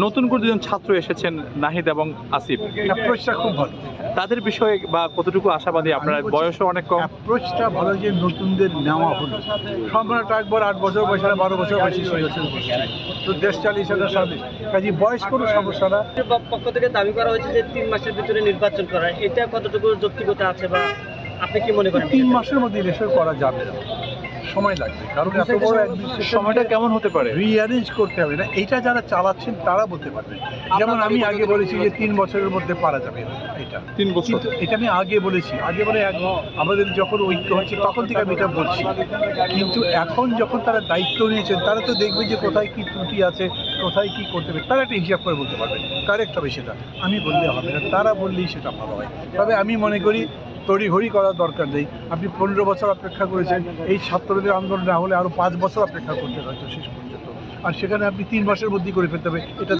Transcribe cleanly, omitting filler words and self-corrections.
নতুন করে দুজন ছাত্র এসেছেন, নাহিদ এবং আসিফ। অ্যাপ্রোচটা খুব ভালো। তাদের বিষয়ে বা কতটুকু আশাবাদী? আপনার বয়সও অনেক কম। অ্যাপ্রোচটা ভালো যে নতুনদের নেওয়া হলো। সম্রাট আকবর 8 বছর বয়সে 12 বছর বয়সে সিংহাসনে বসছে। তো দেশ চালিয়েছে তার সাথে। কাজে বয়স কোনো সমস্যা না। পক্ষ থেকে দাবি করা হয়েছে যে 3 মাসের ভিতরে নির্বাচন করা, এটা কতটুকু যৌক্তিকতা আছে বা আপনি কি মনে করেন? 3 মাসের মধ্যে ইলেকশন করা যাবে না, সময় লাগবে। কারণ এত বড় সময়টা কেমন হতে পারে? রিঅ্যারেঞ্জ করতে হবে না। এইটা যারা চালাচ্ছেন তারা বলতে পারবেন। যেমন আমি আগে বলেছি যে 3 বছরের মধ্যে পারা যাবে এটা। 3 বছর। কিন্তু এটা আমি আগে বলেছি, আগে মানে আমাদের যখন ঐক্য হচ্ছে তখন থেকে আমি এটা বলছি। কিন্তু এখন যখন তারা দায়িত্ব নিয়েছেন তারা তো দেখবে যে কোথায় কী ত্রুটি আছে, কোথায় কী করতে হবে, তারা একটা হিসাব করে বলতে পারবে। কারেক্ট হবে সেটা, আমি বললে হবে না, তারা বললেই সেটা ভালো হয়। তবে আমি মনে করি তড়িঘড়ি করার দরকার নেই। আপনি 15 বছর অপেক্ষা করেছেন, এই ছাত্রদের আন্দোলন না হলে আরও 5 বছর অপেক্ষা করতে হয়তো শেষ পর্যন্ত। আর সেখানে আপনি 3 মাসের মধ্যেই করে ফেলতে হবে, এটা